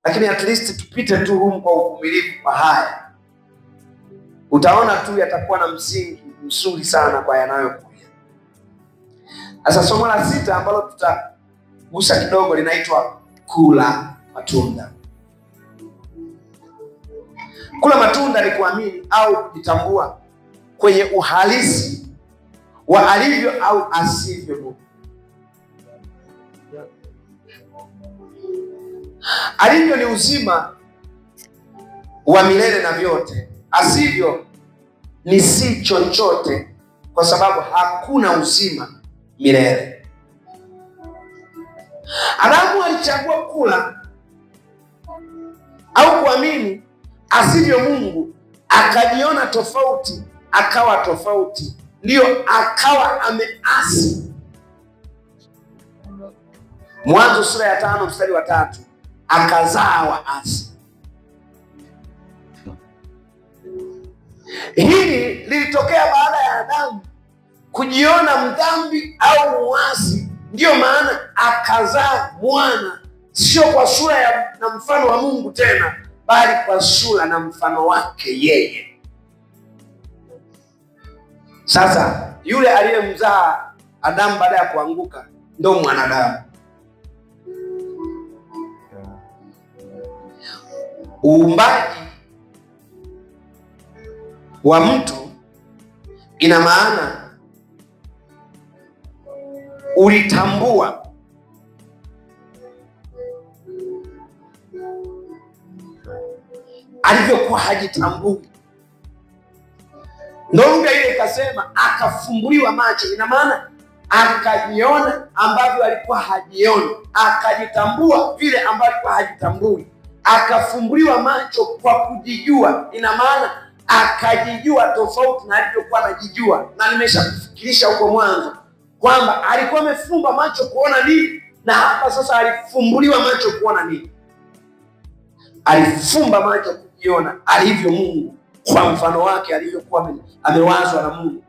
lakini at least tupite tu humu kwa uvumilivu kwa haya. Utaona tu yatakuwa na msingi mzuri sana kwa yanayokuja. Sasa somo la 6 ambalo tutagusa kidogo linaitwa kula matunda. Kula matunda ni kuamini au kujitambua kwenye uhalisi wa alivyo au asivyo Mungu. Alivyo ni uzima wa milele na vyote, asivyo ni si chochote, kwa sababu hakuna uzima milele. Adamu alichagua kula au kuamini asivyo Mungu, akajiona tofauti, akawa tofauti, ndiyo akawa ameasi. Mwanzo sura ya 5 mstari wa 3, akazaa waasi. Hili lilitokea baada ya Adamu kujiona mdhambi au muasi, ndiyo maana akazaa mwana, sio kwa sura na mfano wa Mungu tena, bali kwa sura na mfano wake yeye. Sasa yule aliyemzaa Adamu baada ya kuanguka ndo mwanadamu. Uumbaji wa mtu ina maana ulitambua alivyokuwa hajitambui. Ndio lugha ile ikasema akafumbuliwa macho, ina maana akajiona ambavyo alikuwa hajioni, akajitambua vile ambavyo alikuwa hajitambui. Akafumbuliwa macho kwa kujijua, ina maana akajijua tofauti na alivyokuwa anajijua. Na nimeshakufikirisha huko mwanzo kwamba alikuwa amefumba macho kuona nini, na hapa sasa alifumbuliwa macho kuona nini. Alifumba macho kujiona alivyo Mungu, kwa mfano wake alivyokuwa amewazwa na Mungu,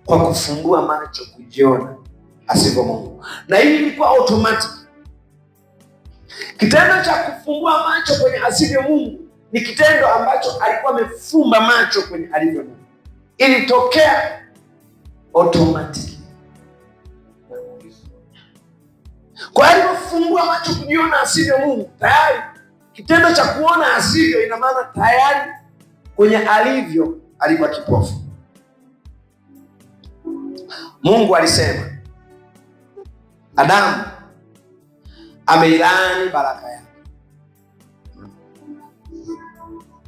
kwa kufumbua macho kujiona asivyo Mungu. Na hii ilikuwa automatic. Kitendo cha kufumbua macho kwenye asivyo Mungu ni kitendo ambacho alikuwa amefumba macho kwenye alivyo Mungu. Ilitokea automatic. Kwa hiyo alipofumbua macho kujiona asivyo Mungu, tayari kitendo cha kuona asivyo, ina maana tayari kwenye alivyo alikuwa kipofu. Mungu alisema Adamu ameilaani baraka yake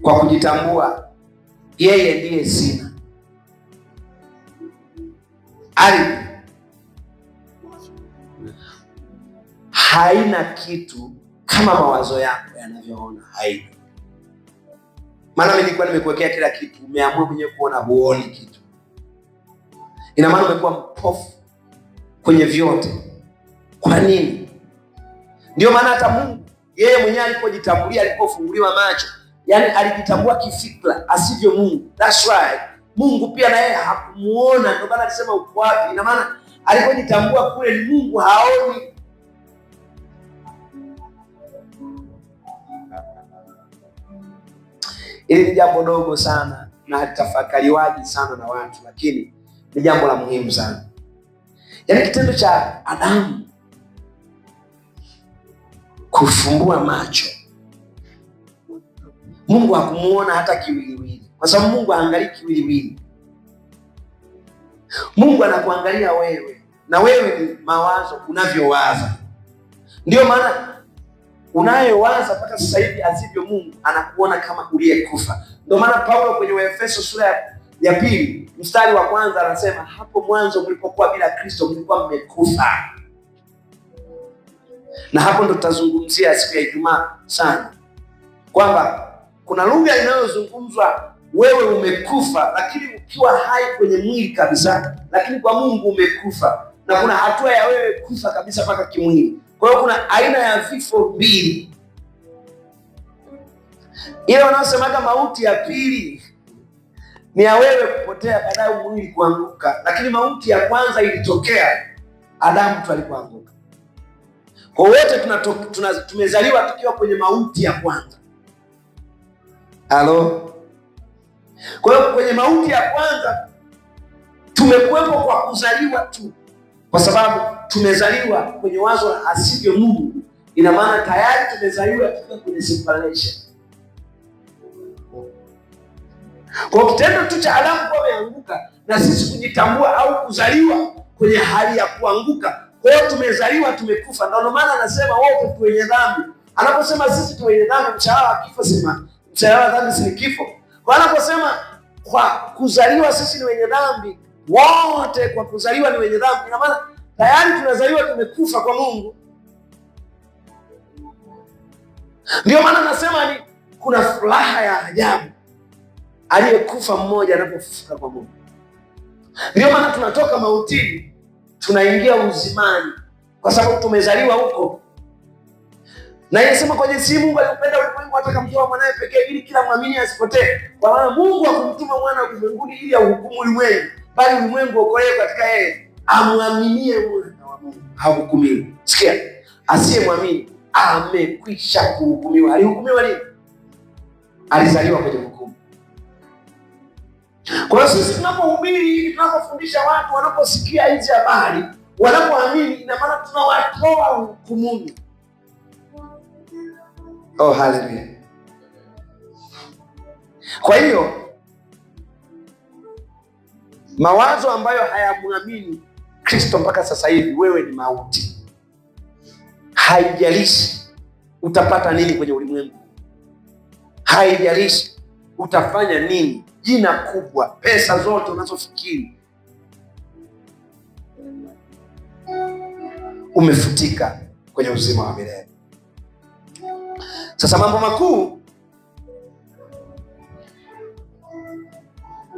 kwa kujitambua yeye ndiye sina. Ardhi haina kitu kama mawazo yako yanavyoona, haina. Maana mimi nilikuwa nimekuwekea kila kitu, umeamua mwenyewe kuona huoni kitu. Ina maana umekuwa mpofu kwenye vyote. Kwa nini? Ndio maana hata Mungu yeye mwenyewe alipojitambulia, alipofunguliwa macho, yani alijitambua kifikra asivyo Mungu. That's right. Mungu pia na yeye hakumuona, ndio maana alisema uko wapi? Ina maana alipojitambua kule ni Mungu haoni. Ili ni jambo dogo sana na halitafakariwaji sana na watu, lakini ni jambo la muhimu sana. Yaani kitendo cha Adamu kufumbua macho, Mungu hakumuona hata kiwiliwili, kwa sababu Mungu haangalii kiwiliwili. Mungu anakuangalia wewe, na wewe ni mawazo unavyowaza. Ndio maana unayewaza mpaka sasa hivi asivyo Mungu anakuona kama uliyekufa. Ndio maana Paulo kwenye Waefeso sura ya 2 mstari wa 1 anasema, hapo mwanzo mlipokuwa bila Kristo mlikuwa mmekufa. Na hapo ndo tutazungumzia siku ya Ijumaa sana, kwamba kuna lugha inayozungumzwa wewe umekufa, lakini ukiwa hai kwenye mwili kabisa, lakini kwa Mungu umekufa. Na kuna hatua ya wewe kufa kabisa mpaka kimwili. Kwa hiyo kuna aina ya vifo mbili. Ile wanaosemaga mauti ya pili ni ya wewe kupotea, baadaye mwili kuanguka. Lakini mauti ya kwanza ilitokea Adamu tu alipoanguka. Kwa wote tumezaliwa tukiwa kwenye mauti ya kwanza. Halo? Kwa hiyo kwenye mauti ya kwanza tumekuwepo kwa kuzaliwa tu, kwa sababu tumezaliwa kwenye wazo la asivyo Mungu. Ina maana tayari tumezaliwa tukiwa kwenye separation. Kwa kitendo tu cha Adamu kuwa ameanguka na sisi kujitambua au kuzaliwa kwenye hali ya kuanguka, kwa hiyo tumezaliwa tumekufa. Ndio maana anasema wote tu wenye dhambi. Anaposema sisi tu wenye dhambi, mshahara wa kifo, sema mshahara wa dhambi si kifo. Kwa anaposema kwa kuzaliwa sisi ni wenye dhambi, wote kwa kuzaliwa ni wenye dhambi, ina maana tayari tunazaliwa tumekufa kwa Mungu. Ndio maana anasema ni kuna furaha ya ajabu aliyekufa mmoja anapofufuka kwa Mungu. Ndio maana tunatoka mautini tunaingia uzimani, kwa sababu tumezaliwa huko. Na yesema kwa jinsi Mungu alipenda ulimwengu hata akamtoa mwanae pekee ili kila mwamini asipotee. Kwa maana Mungu hakumtuma mwana ulimwenguni ili auhukumu ulimwengu, bali ulimwengu uokolewe katika yeye. Amwaminie mwana wa Mungu hahukumiwi. Sikia, asiyemwamini amekwisha kuhukumiwa. Alihukumiwa lini? Alizaliwa kwenye hukumu. Kwa hiyo sisi tunapohubiri, tunapofundisha watu, wanaposikia hizi habari, wanapoamini, ina maana tunawatoa hukumuni. Oh, haleluya. Kwa hiyo mawazo ambayo hayamwamini Kristo mpaka sasa hivi, wewe ni mauti. Haijalishi utapata nini kwenye ulimwengu, haijalishi utafanya nini, jina kubwa, pesa zote unazofikiri, umefutika kwenye uzima wa milele. Sasa mambo makuu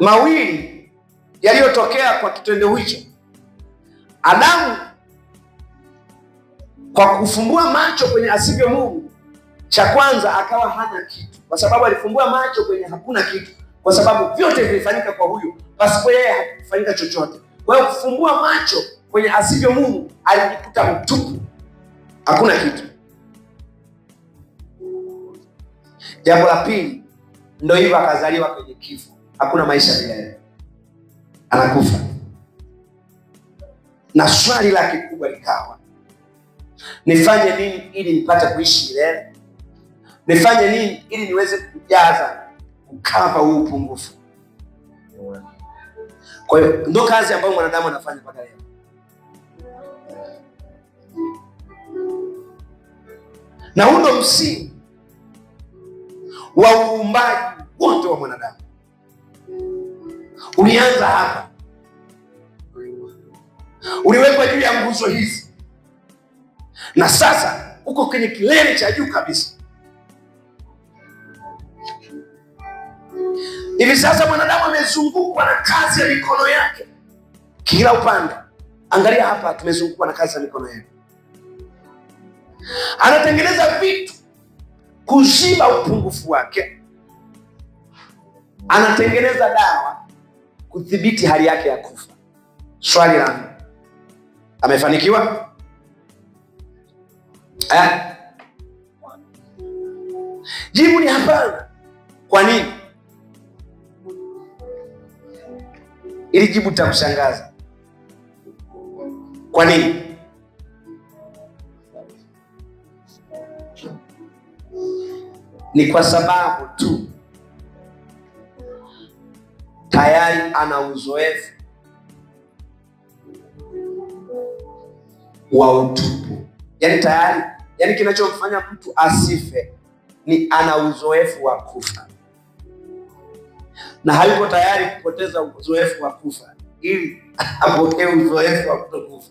mawili yaliyotokea kwa kitendo hicho. Adamu kwa kufumbua macho kwenye asivyo Mungu, cha kwanza akawa hana kitu, kwa sababu alifumbua macho kwenye hakuna kitu, kwa sababu vyote vilifanyika kwa huyo, pasipo yeye hakufanyika chochote. Kwa hiyo kufumbua macho kwenye asivyo Mungu, alijikuta mtupu, hakuna kitu. Jambo la pili, ndio hivyo akazaliwa kwenye kifo. Hakuna maisha milele, anakufa. Na swali lake kubwa likawa, nifanye nini ili nipate kuishi milele? Nifanye nini ili niweze kujaza, kukava huu upungufu? Kwa hiyo ndio kazi ambayo mwanadamu anafanya mpaka leo. Na huo ndio msingi wa uumbaji wote wa mwanadamu. Ulianza hapa, uliwekwa juu ya nguzo hizi, na sasa uko kwenye kilele cha juu kabisa. Hivi sasa mwanadamu amezungukwa na kazi ya mikono yake kila upande. Angalia hapa, tumezungukwa na kazi ya mikono yake. Anatengeneza vitu kuziba upungufu wake, anatengeneza dawa kudhibiti hali yake ya kufa. Swali langu, amefanikiwa? Jibu ni hapana. Kwa nini? Ili jibu litakushangaza. Kwa nini? Ni kwa sababu tu tayari ana uzoefu wa utupu. Yaani kinachomfanya mtu asife ni ana uzoefu wa kufa, na hayuko tayari kupoteza uzoefu wa kufa ili apokee uzoefu wa kutokufa.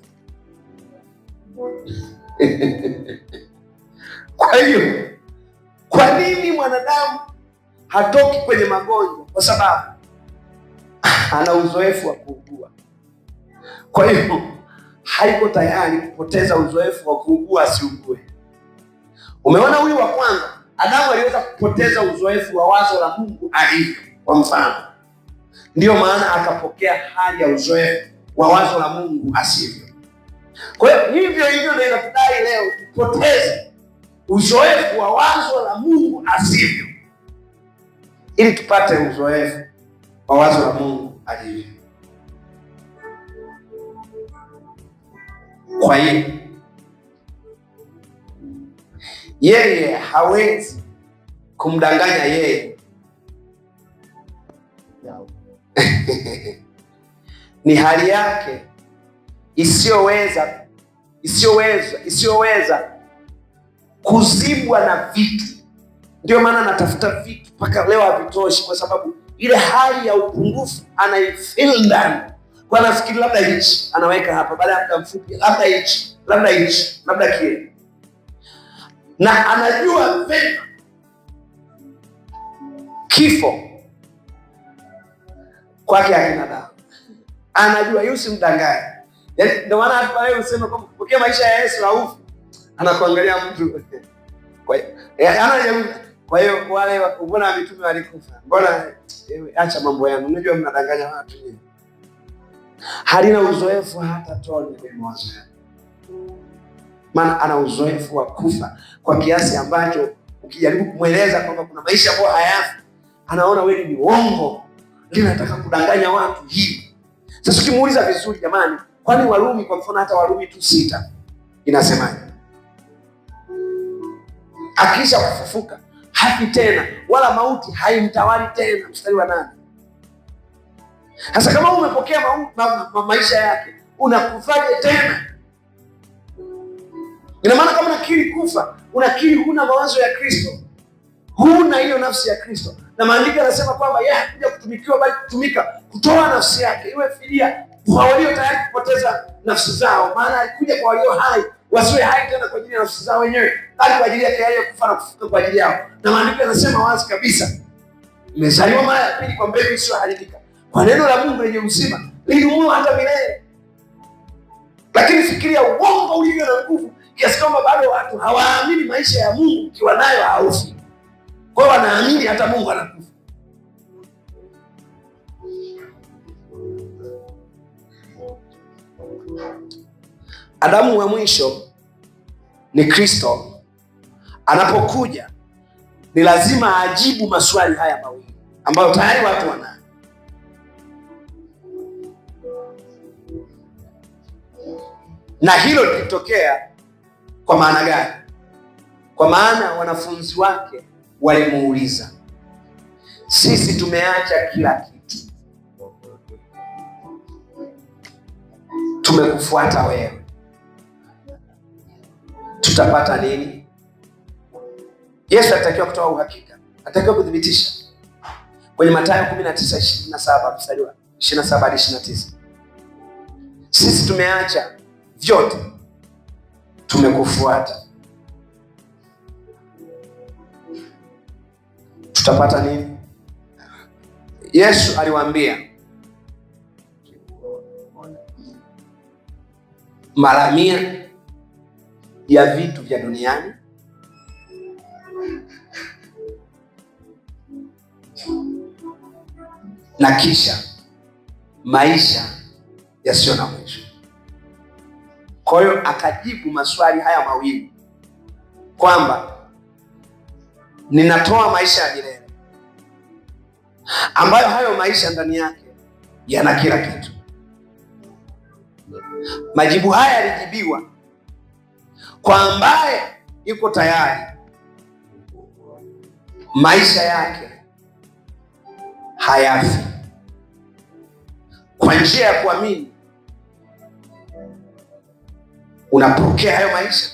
Kwa hiyo, kwa nini mwanadamu hatoki kwenye magonjwa? Kwa sababu ana uzoefu wa kuugua. Kwa hiyo haiko tayari kupoteza uzoefu wa kuugua asiugue. Umeona huyu wa kwanza, Adamu aliweza kupoteza uzoefu wa wazo la Mungu alivyo, kwa mfano. Ndiyo maana akapokea hali ya uzoefu wa wazo la Mungu asivyo. Kwa hiyo hivyo ndio inatudai leo tupoteze uzoefu wa wazo la Mungu asivyo, ili tupate uzoefu wa wazo la Mungu alivyo. Kwa hiyo yeye hawezi kumdanganya yeye. Ni hali yake isiyoweza kuzibwa na vitu. Ndio maana anatafuta vitu mpaka leo havitoshi, kwa sababu ile hali ya upungufu anaifeel ndani. Kwa nafikiri labda hichi anaweka hapa, baada ya muda mfupi labda hichi, labda kile. Na anajua vema kifo kwake hakina dawa. Anajua, yusimdanganye. Yaani ndio maana hata leo useme kwamba kupokea maisha ya Yesu haufi. Anakuangalia mtu. Kwa hiyo wale mbona mitume walikufa? Mbona acha mambo yangu. Unajua mnadanganya watu hivi. Halina uzoefu hata tone kwenye mawazo yake. Maana ana uzoefu wa kufa kwa kiasi ambacho ukijaribu kumweleza kwamba kuna maisha ambayo hayafi, anaona wewe ni uongo. Ndio nataka kudanganya watu hivi. Sasa ukimuuliza vizuri, jamani, kwani Warumi kwa mfano, hata Warumi 2:6 inasemaje? Akisha kufufuka hafi tena, wala mauti haimtawali tena. Mstari wa 8. Sasa kama umepokea maisha yake, unakufaje tena? Ina maana kama unakiri kufa, unakiri huna mawazo ya Kristo, huna hiyo nafsi ya Kristo. Na maandiko yanasema kwamba yeye hakuja kutumikiwa, bali kutumika, kutoa nafsi yake iwe fidia kwa walio tayari kupoteza nafsi zao. Maana alikuja kwa walio hai, wasiwe hai tena kwa ajili ya nafsi zao wenyewe, bali kwa ajili yake yeye kufa na kufufuka kwa ajili yao. Na maandiko yanasema wazi kabisa, mmezaliwa mara ya pili kwa mbegu isiyoharibika, kwa neno la Mungu lenye uzima lidumuo hata milele. Lakini fikiria uongo ulivyo na nguvu kiasi kwamba bado watu hawaamini maisha ya Mungu ukiwa nayo haufi. Kwa hiyo wanaamini hata Mungu anakufa. Adamu wa mwisho ni Kristo. Anapokuja ni lazima ajibu maswali haya mawili ambayo tayari watu wanayo. Na hilo lilitokea kwa maana gani? Kwa maana wanafunzi wake walimuuliza, sisi tumeacha kila kitu, tumekufuata wewe, tutapata nini? Yesu atakiwa kutoa uhakika, atakiwa kudhibitisha. Kwenye Mathayo 19:27 mstari wa 27 hadi 29, sisi tumeacha vyote, tumekufuata, tutapata nini? Yesu aliwaambia mara 100 ya vitu vya duniani na kisha maisha yasiyo na mwisho. Kwa hiyo akajibu maswali haya mawili kwamba ninatoa maisha ya milele ambayo hayo maisha ndani yake yana kila kitu. Majibu haya yalijibiwa kwa ambaye yuko tayari maisha yake hayafi. Kwa njia ya kuamini unapokea hayo maisha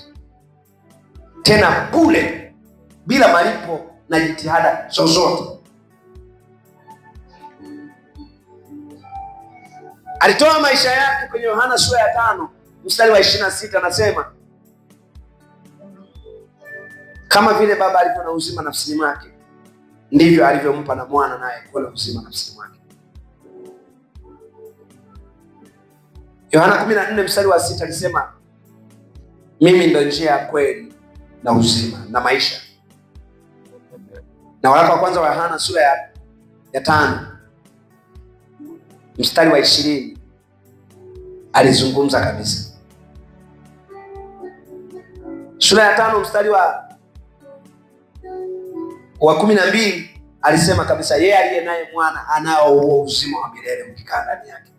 tena bure, bila malipo na jitihada zozote. Alitoa maisha yake kwenye Yohana sura ya 5 mstari wa 26, anasema kama vile Baba alivyo na uzima nafsini mwake, ndivyo alivyompa na Mwana naye kuwa na uzima nafsini mwake. Yohana 14 mstari wa 6 alisema mimi ndo njia ya kweli na uzima na maisha. Na waraka wa kwanza wa Yohana sura ya 5 mstari wa 20 alizungumza kabisa sura ya 5 mstari wa 12 alisema kabisa, yeye aliye naye mwana anao huo uzima wa milele mkikaa ndani yake.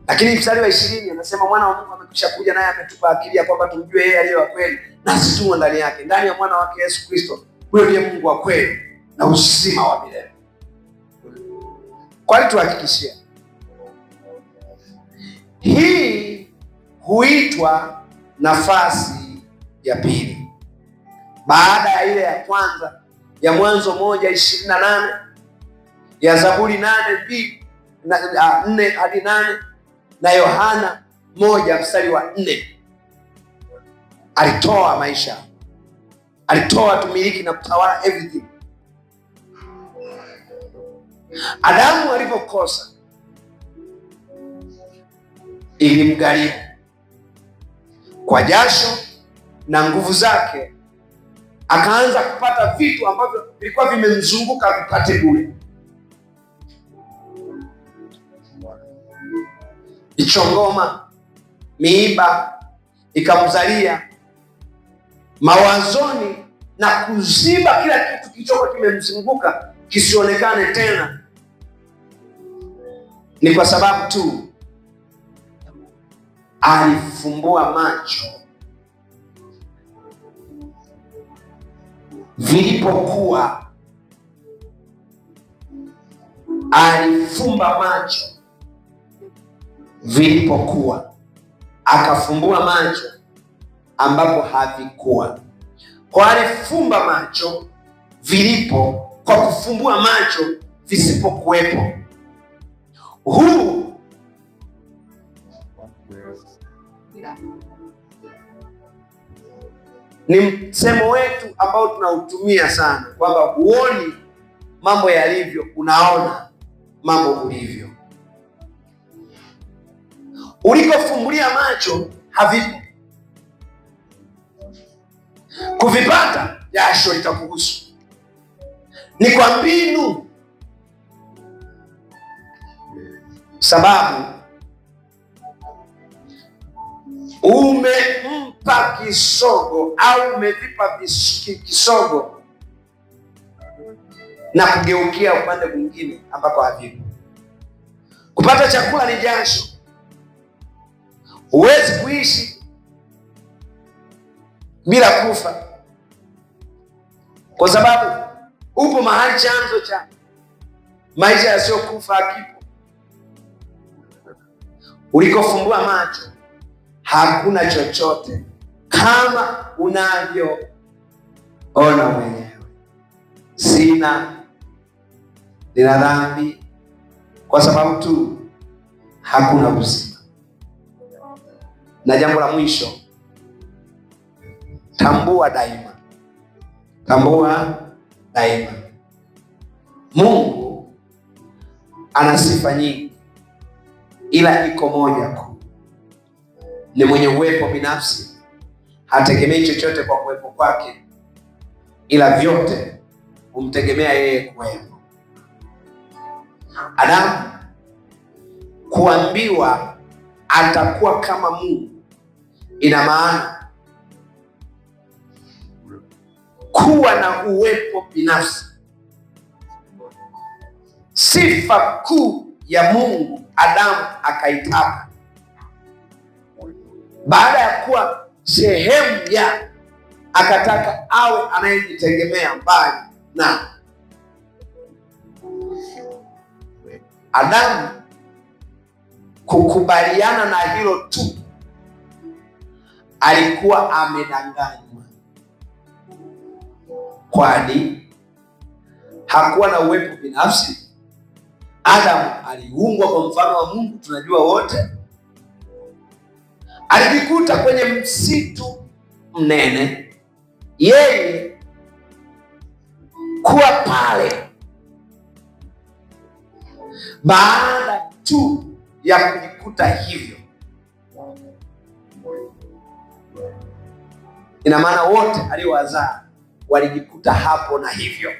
Lakini mstari wa 20 anasema mwana wa Mungu amekwisha kuja, naye ametupa akili ya kwamba tumjue yeye aliye wa kweli, nasi tumo ndani yake. Ndani ya mwana wake Yesu Kristo, huyo ndiye Mungu wa kweli na uzima wa milele. Kwa hiyo tuhakikishie, hii huitwa nafasi ya pili, baada ya ile ya kwanza ya Mwanzo 1:28, ya Zaburi 8:4 hadi 8, na Yohana 1 mstari wa 4. Alitoa maisha, alitoa tumiliki na kutawala everything. Adamu alipokosa ilimgharimu kwa jasho na nguvu zake, akaanza kupata vitu ambavyo vilikuwa vimemzunguka vipate bure. Ichongoma, miiba ikamzalia mawazoni na kuziba kila kitu kilichokuwa kimemzunguka kisionekane tena. Ni kwa sababu tu alifumbua macho vilipokuwa, alifumba macho vilipokuwa, akafumbua macho ambapo havikuwa. Kwa alifumba macho vilipo, kwa kufumbua macho visipokuwepo. Huu ni msemo wetu ambao tunautumia sana, kwamba huoni mambo yalivyo, unaona mambo ulivyo. Ulikofumbulia macho havipo, kuvipata jasho litakuhusu. Ni kwa mbinu, sababu umempa kisogo au umevipa kisogo na kugeukia upande mwingine ambako havipo. Kupata chakula ni jasho. Huwezi kuishi bila kufa, kwa sababu upo mahali chanzo cha maisha yasiyokufa hakipo. Ulikofumbua macho hakuna chochote kama unavyoona mwenyewe. Nina dhambi, kwa sababu tu hakuna uzima. Na jambo la mwisho, tambua daima, Mungu ana sifa nyingi, ila iko moja kuu. Ni mwenye uwepo binafsi, hategemei chochote kwa kuwepo kwake, ila vyote humtegemea yeye kuwepo. Adamu kuambiwa atakuwa kama Mungu, ina maana kuwa na uwepo binafsi. Sifa kuu ya Mungu Adamu akaitaka, baada ya kuwa sehemu ya, akataka awe anayejitegemea mbali na. Adamu kukubaliana na hilo tu, alikuwa amedanganywa, kwani hakuwa na uwepo binafsi. Adamu aliumbwa kwa mfano wa Mungu, tunajua wote. Alijikuta kwenye msitu mnene, yeye kuwa pale baada tu ya kujikuta hivyo. Ina maana wote aliowazaa walijikuta hapo na hivyo.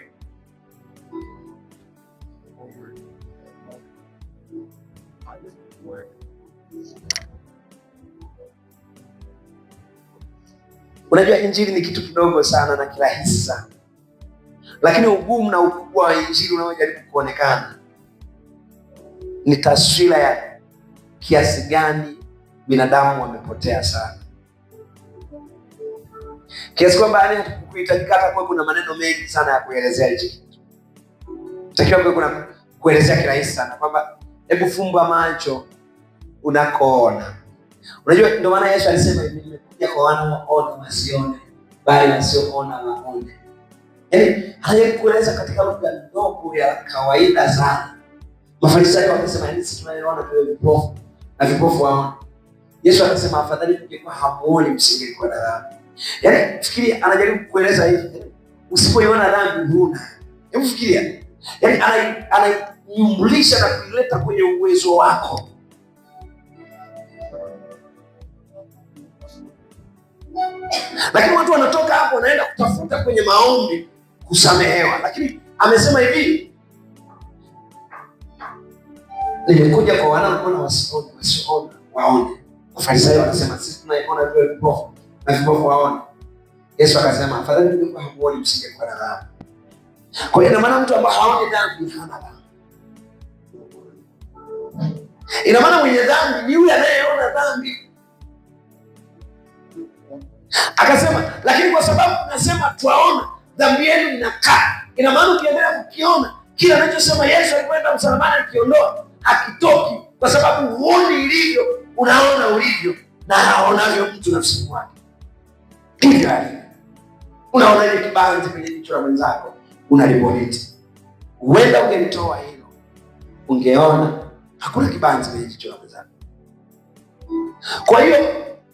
Unajua injili ni kitu kidogo sana na kirahisi sana, lakini ugumu na ukubwa wa injili unaojaribu kuonekana ni taswira ya kiasi gani binadamu wamepotea sana, kiasi kwamba kuhitajika hata kwa kuna maneno mengi sana ya kuelezea hichi kitu. Takiwa kwa kuna kuelezea kirahisi sana kwamba hebu fumba macho unakoona. Unajua ndio maana Yesu alisema nimekuja kwa wanaoona wasione, bali wasioona waone. Yaani hayakueleza katika lugha ndogo ya kawaida sana. Mafarisayo wakasema yaani sisi tunaona kwa vipofu na vipofu waone. Yesu akasema afadhali mngekuwa hamuoni msingekuwa na dhambi. Yaani fikiria anajaribu kueleza hivi. Usipoiona dhambi huna. Hebu fikiria. Yaani anainyumbulisha na kuileta kwenye uwezo wako. Lakini watu wanatoka hapo wanaenda kutafuta kwenye maombi kusamehewa. Lakini amesema hivi, nimekuja kwa wanaoona wasione waone. Wafarisayo wanasema sisi tunaona vile vipofu na vipofu waone. Yesu akasema afadhali mngekuwa hamuoni msingekuwa na dhambi. Kwa hiyo ina maana mtu ambaye haoni dhambi hana dhambi. Ina maana mwenye dhambi ni yule anayeona dhambi. Akasema lakini kwa sababu nasema tuwaona dhambi yenu inakaa. Ina maana ukiendelea kukiona kila anachosema Yesu alikwenda msalabani akiondoa hakitoki, kwa sababu huoni ilivyo, unaona ulivyo na haonavyo mtu nafsini mwake. Ndivyo alivyo. Unaona ile kibanzi kwenye jicho la mwenzako unalipoliti. Huenda ungelitoa hilo, ungeona hakuna kibanzi kwenye jicho la mwenzako. Kwa hiyo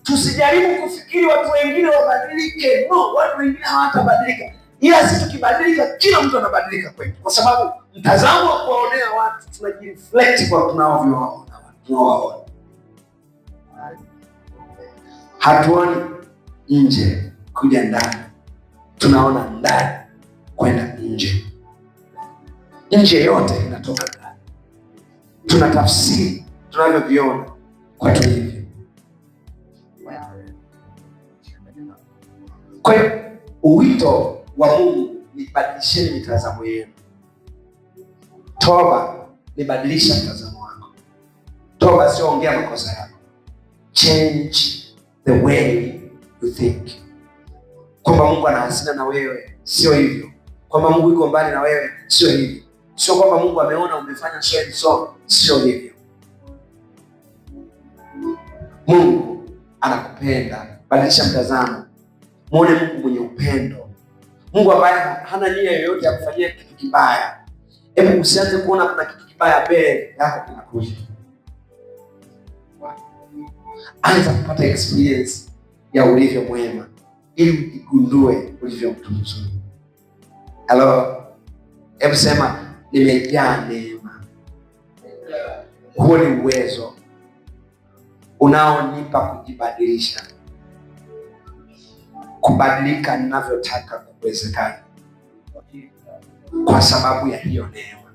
tusijaribu kufikiri watu wengine wabadilike. No, watu wengine hawatabadilika. Ila sisi tukibadilika, kila mtu anabadilika kwetu. Kwa sababu mtazamo wa kuwaonea watu tunajireflect kwa tunavyowaona watu. Hatuoni nje kuja ndani. Tunaona ndani kwenda nje. Nje yote inatoka ndani. Tunatafsiri tunavyoviona kwa tulivyo. Kwa hiyo uwito wa Mungu ni badilisheni mitazamo yenu. Toba ni badilisha mtazamo wako. Toba sio ongea makosa yako. Change the way you think. Kwamba Mungu ana hasira na wewe, sio hivyo. Kwamba Mungu yuko mbali na wewe, sio hivyo. Sio kwamba Mungu ameona umefanya so, sio hivyo. Mungu anakupenda. Badilisha mtazamo. Muone Mungu mwenye upendo. Mungu ambaye hana nia yoyote ya kufanyia kitu kibaya. Hebu usianze kuona kuna kitu kibaya mbele yako kinakuja. Anza kupata experience ya ulivyo mwema ili ugundue ulivyo mtu mzuri. Hello. Hebu sema nimejaa neema. Huo ni uwezo unaonipa kujibadilisha. Kubadilika ninavyotaka kuwezekana kwa sababu ya hiyo neema.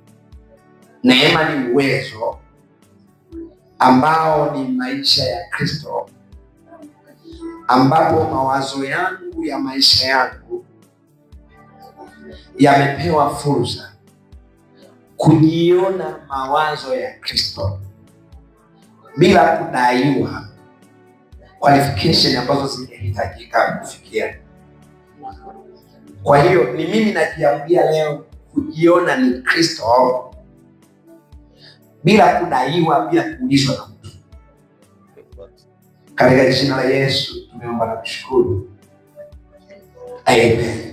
Neema ni uwezo ambao ni maisha ya Kristo, ambapo mawazo yangu ya maisha yangu yamepewa fursa kujiona mawazo ya Kristo bila kudaiwa qualification ambazo zinahitajika kufikia. Kwa hiyo ni mimi najiamulia leo kujiona ni Kristo bila kudaiwa, bila kuulizwa na mtu. Katika jina la Yesu tumeomba na kushukuru. Amen.